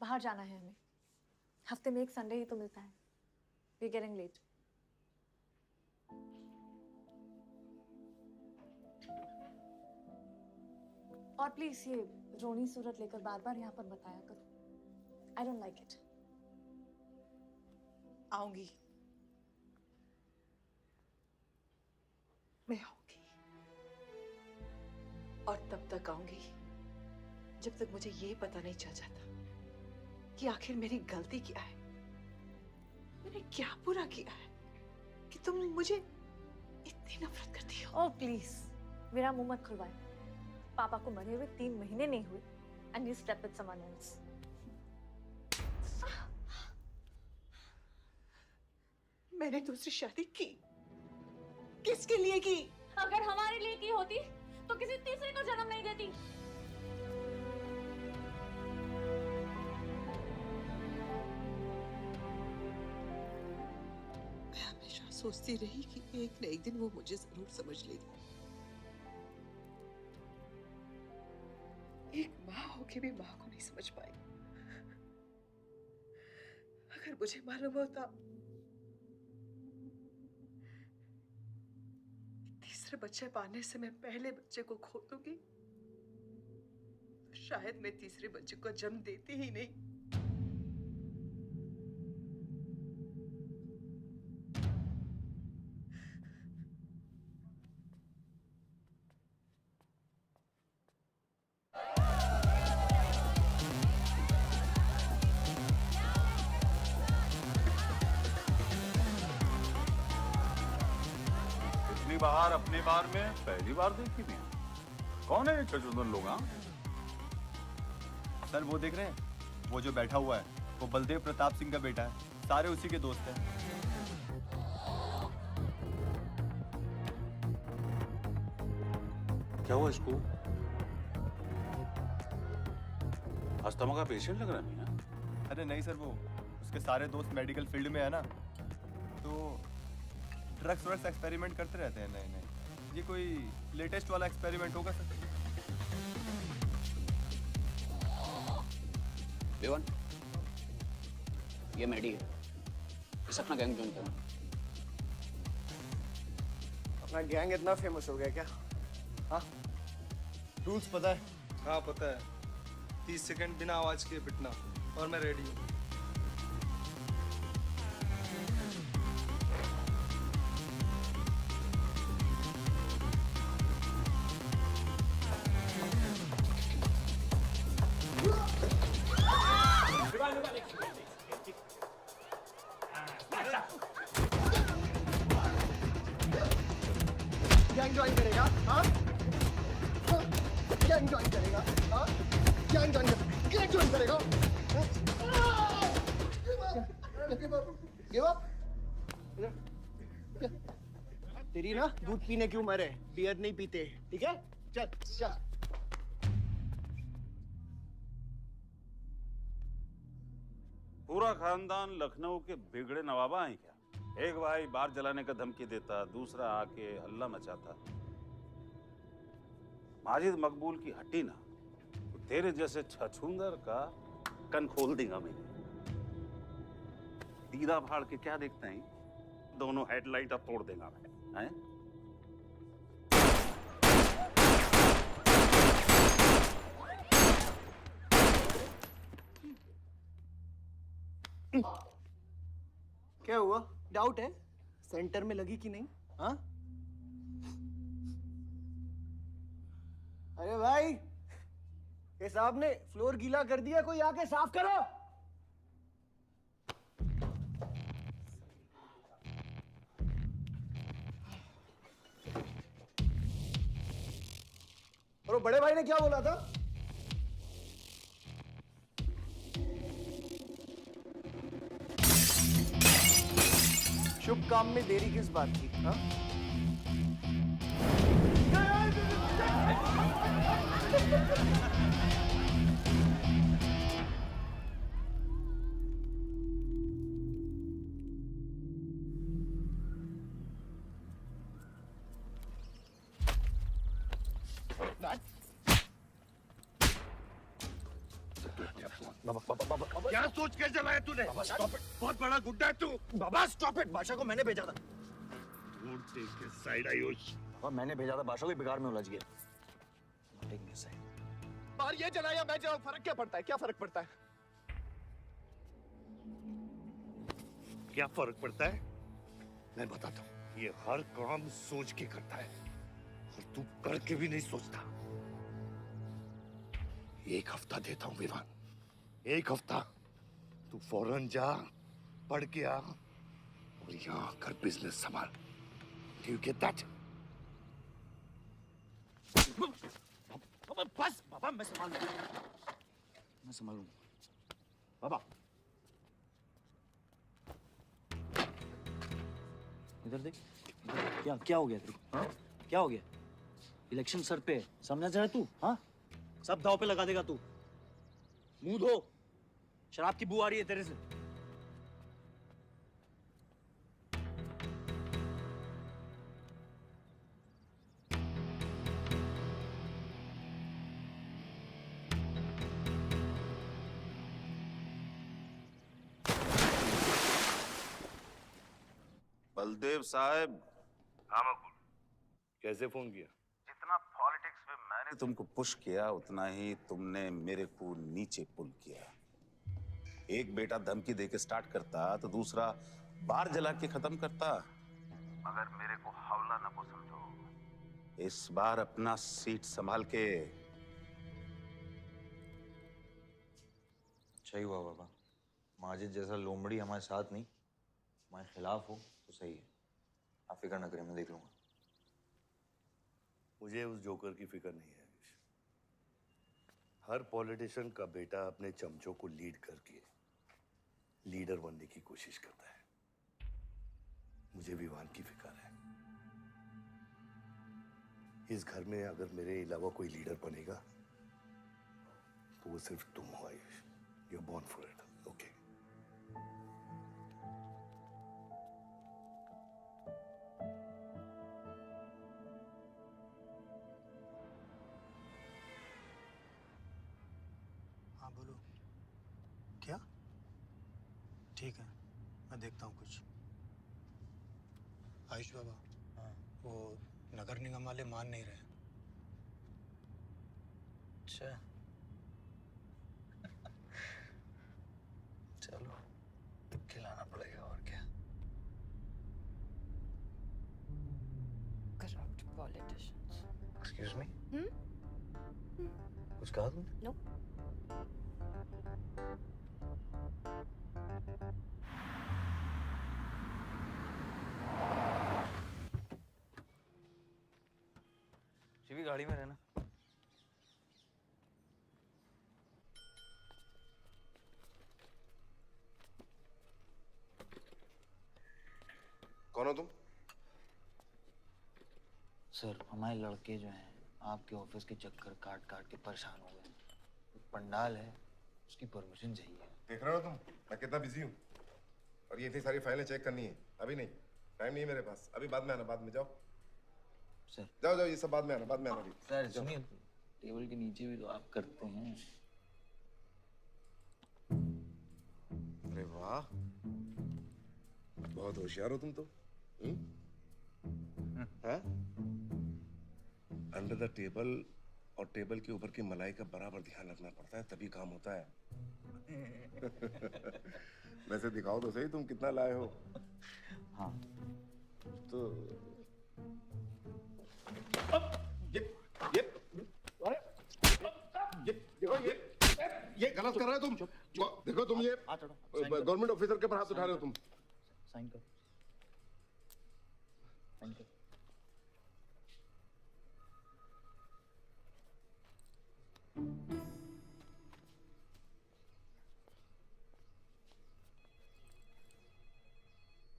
बाहर जाना है हमें। हफ्ते में एक संडे ही तो मिलता है। We getting late. और प्लीज ये रोनी सूरत लेकर बार बार यहाँ पर बताया करो। I don't like it. आऊंगी, मैं आऊंगी, और तब तक आऊंगी जब तक मुझे ये पता नहीं चल जाता कि आखिर मेरी गलती क्या है। मैंने क्या बुरा किया है कि तुम मुझे इतनी नफरत करती हो। ओह प्लीज, मेरा मुंह मत खुलवाए। पापा को मरे हुए 3 महीने नहीं हुए and you step with someone else. मैंने दूसरी शादी की, किसके लिए की? अगर हमारे लिए की होती तो किसी तीसरे को जन्म नहीं देती। मैं हमेशा सोचती रही कि एक न एक दिन वो मुझे जरूर समझ लेगी। एक माँ होके भी माँ को नहीं समझ पाई। अगर मुझे मालूम होता तीसरे बच्चे पाने से मैं पहले बच्चे को खो दूंगी तो शायद मैं तीसरे बच्चे को जन्म देती ही नहीं। बाहर अपने बार में पहली बार देखी थी। कौन है चचुंदन लोग? हाँ सर वो देख रहे हैं, वो जो बैठा हुआ है वो बलदेव प्रताप सिंह का बेटा है। सारे उसी के दोस्त हैं। क्या हुआ इसको? अस्थमा का पेशेंट लग रहा है ना? अरे नहीं सर, वो उसके सारे दोस्त मेडिकल फील्ड में है ना, तो ड्रग्स वर्स एक्सपेरिमेंट करते रहते हैं। नहीं नहीं, ये कोई लेटेस्ट वाला एक्सपेरिमेंट होगा सर। विवन, ये मेडी है, इस अपना गैंग ज्वाइन करना। अपना गैंग इतना फेमस हो गया क्या? हाँ, रूल्स पता है? हाँ पता है। 30 सेकंड बिना आवाज के पिटना, और मैं रेडी हूँ। गैंग ज्वाइन करेगा? हाँ? गैंग ज्वाइन करेगा? हाँ? गैंग ज्वाइन करेगा? Give up? तेरी ना दूध पीने की उम्र है, बियर नहीं पीते, ठीक है? चल चल। पूरा खानदान लखनऊ के बिगड़े नवाबा हैं क्या? एक भाई बार जलाने का धमकी देता, दूसरा आके हल्ला मचाता। माजिद मकबूल की हट्टी ना, तो तेरे जैसे छछूंदर का कन खोल देगा मैं। दीदा फाड़ के क्या देखते हैं? दोनों हेडलाइट अब तोड़ देगा मैं। हैं? क्या हुआ? डाउट है सेंटर में लगी कि नहीं? हाँ? अरे भाई, ये साहब ने फ्लोर गीला कर दिया, कोई आके साफ करो। और वो बड़े भाई ने क्या बोला था? शुभ काम में देरी किस बात की? हाँ? बाबा बाबा बाबा क्या सोच के चलाया तूने? बाबा स्टॉप इट, बहुत बड़ा गुड्डा है तू। बाबा स्टॉप इट, बादशाह को मैंने भेजा था। Don't take his side Ayush. बाबा मैंने भेजा था, बादशाह को बिगाड़ में उलझ गया। Taking his side. बाहर ये जला या मैं जलाऊं, फर्क क्या पड़ता है? क्या फर्क पड़ता है? क्या फर्क पड़ता है? मैं बताता हूँ। ये हर काम सोच के करता है और तू करके भी नहीं सोचता। एक हफ्ता देता हूँ विवान, एक हफ्ता। तू फौरन जा, पढ़ के आ और यहाँ आकर बिजनेस संभाल। Do you get that? बस बाबा, मैं संभालूंगा। बाबा इधर देख, क्या क्या हो गया तेरे को? हाँ? क्या हो गया? इलेक्शन सर पे, समझा जा तू? हाँ, सब दाव पे लगा देगा तू। मुंह धो, शराब की बू आ रही है तेरे से। बलदेव साहब, हाँ मकबूल, कैसे फोन किया? जितना पॉलिटिक्स में मैंने तुमको पुश किया उतना ही तुमने मेरे को नीचे पुल किया। एक बेटा धमकी देके स्टार्ट करता तो दूसरा बार जला के खत्म करता। मगर मेरे को हौला ना को समझो। इस बार अपना सीट संभाल के। सही हुआ बाबा, माजिद जैसा लोमड़ी हमारे साथ नहीं, हमारे खिलाफ हो तो सही है। आप फिक्र न करें, मैं देख लूंगा। मुझे उस जोकर की फिक्र नहीं है। हर पॉलिटिशियन का बेटा अपने चमचों को लीड करके लीडर बनने की कोशिश करता है। मुझे विवान की फिक्र है। इस घर में अगर मेरे अलावा कोई लीडर बनेगा तो वो सिर्फ तुम हो Ayush. You are born for it, okay? हाँ बोलो। क्या? ठीक है, मैं देखता हूँ कुछ। आयुष बाबा, हाँ, वो नगर निगम वाले मान नहीं रहे। अच्छा चलो, खिलाना पड़ेगा और क्या। Corrupt politicians. एक्सक्यूज मी, कुछ कहा तुमने? No. शिवी गाड़ी में रहना। कौन हो तुम? सर, हमारे लड़के जो हैं आपके ऑफिस के चक्कर काट काट के परेशान हो गए। एक पंडाल है, उसकी परमिशन चाहिए। देख रहे हो तुम मैं कितना बिजी हूँ, और ये इतनी सारी फाइलें चेक करनी है। अभी नहीं, टाइम नहीं है मेरे पास। अभी बाद में आना, बाद में। जाओ सर, जाओ जाओ, ये सब बाद में आना, बाद में आना। अभी सर सुनिए, टेबल के नीचे भी तो आप करते हैं। अरे वाह, बहुत होशियार हो तुम तो। हाँ? अंडर द टेबल और टेबल के ऊपर की मलाई का बराबर ध्यान रखना पड़ता है, तभी काम होता है। वैसे दिखाओ तो सही तुम कितना लाए हो। हाँ तो ये गलत कर रहे हो तुम। देखो तुम ये गवर्नमेंट ऑफिसर के ऊपर हाथ उठा रहे हो तुम। साइन कर, साइन कर।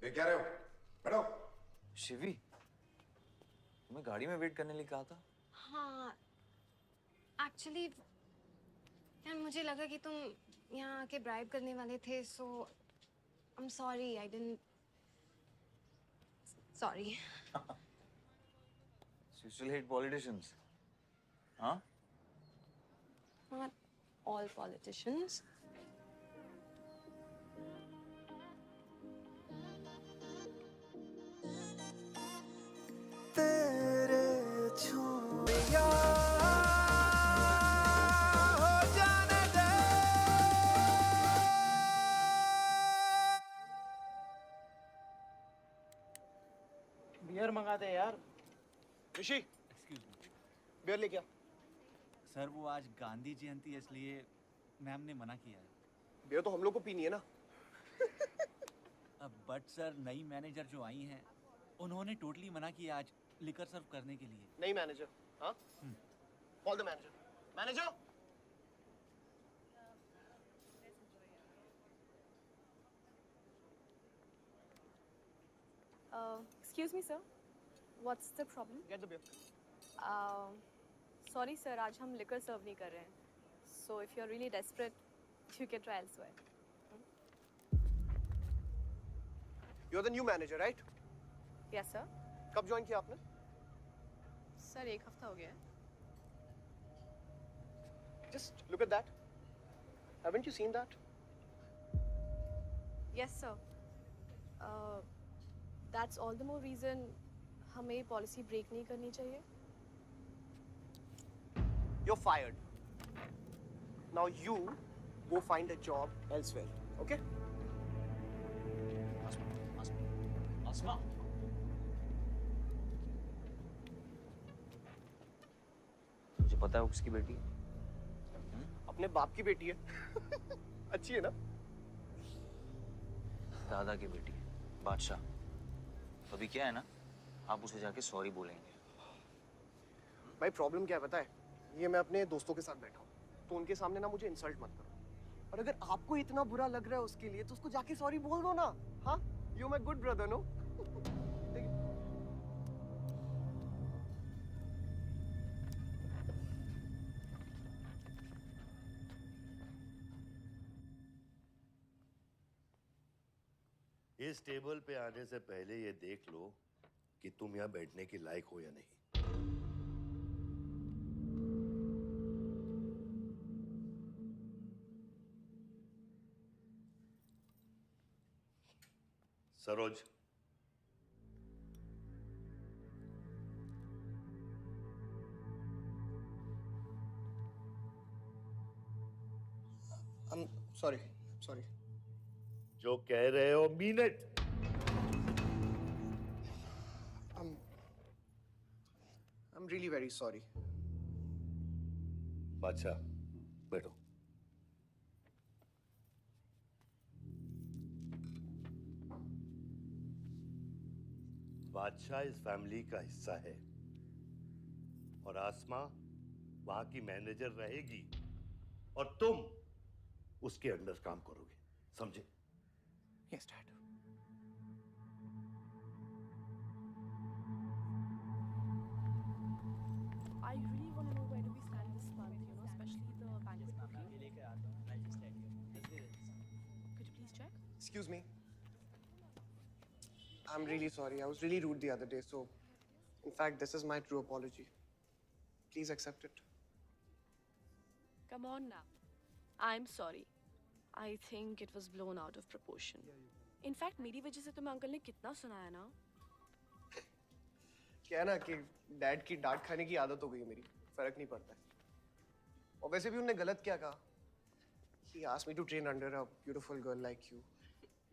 ये क्या रहे हो? बैठो। शिवी, तुम्हें गाड़ी में वेट करने लिए कहा था। हाँ, एक्चुअली यार मुझे लगा कि तुम यहाँ आके ब्राइब करने वाले थे, so I am sorry, I didn't, sorry. You still hate politicians, हाँ? हाँ, all politicians. बियर मंगाते हैं यार। ऋषि, एक्सक्यूज मी बियर लेके आ। सर, वो आज गांधी जयंती है इसलिए मैम ने मना किया है। बियर तो हम लोग को पीनी है ना। अब बट सर, नई मैनेजर जो आई हैं उन्होंने टोटली मना किया आज लिकर सर्व करने के लिए। नहीं मैनेजर, हाँ? Call the manager. Manager, Excuse me, sir. What's the problem? Get the beer. Sorry, sir. आज हम liquor serve नहीं कर रहे हैं. So if you're really desperate, you can try elsewhere. You're the new manager, right? Yes, sir. कब join किया आपने? Sir, 1 हफ्ता हो गया है. Just look at that. Haven't you seen that? Yes, sir. That's all the more reason हमें policy break नहीं करनी चाहिए. You're fired. Now you go find a job elsewhere, okay? आसमा, मुझे पता है वो किसकी बेटी है। अपने बाप की बेटी है। अच्छी है ना? दादा की बेटी है, बादशाह। तो अभी क्या है ना, आप उसे जाके सॉरी बोलेंगे। भाई प्रॉब्लम क्या है पता है? ये मैं अपने दोस्तों के साथ बैठा हूँ, तो उनके सामने ना मुझे इंसल्ट मत करो। और अगर आपको इतना बुरा लग रहा है उसके लिए, तो उसको जाके सॉरी बोल दो ना। हाँ? You my good brother, no? इस टेबल पे आने से पहले ये देख लो कि तुम यहाँ बैठने के लायक हो या नहीं। सरोज, सॉरी। जो कह रहे हो mean it. I'm really very sorry. बादशाह, बैठो। बादशाह इस फैमिली का हिस्सा है और आसमा वहां की मैनेजर रहेगी और तुम उसके अंडर काम करोगे, समझे? Yes, Dad. I really want to know where do we stand this month, you know, especially the bank booking. Could you please check? Excuse me. I'm really sorry. I was really rude the other day, so in fact, this is my true apology. Please accept it. Come on now. I'm sorry. I think it was blown out of proportion. In fact, मेरी वजह से तुम्हें uncle ने कितना सुनाया ना? क्या है ना कि डैड की डांट खाने की आदत हो गई है मेरी, फर्क नहीं पड़ता है। और वैसे भी उन्होंने गलत क्या कहा? He asked me to train under a beautiful girl like you.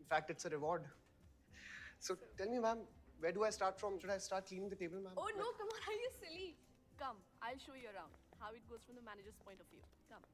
In fact, it's a reward. So tell me, ma'am, where do I start from? Should I start cleaning the table, ma'am? Oh no, come on, are you silly? Come, I'll show you around how it goes from the manager's point of view. Come.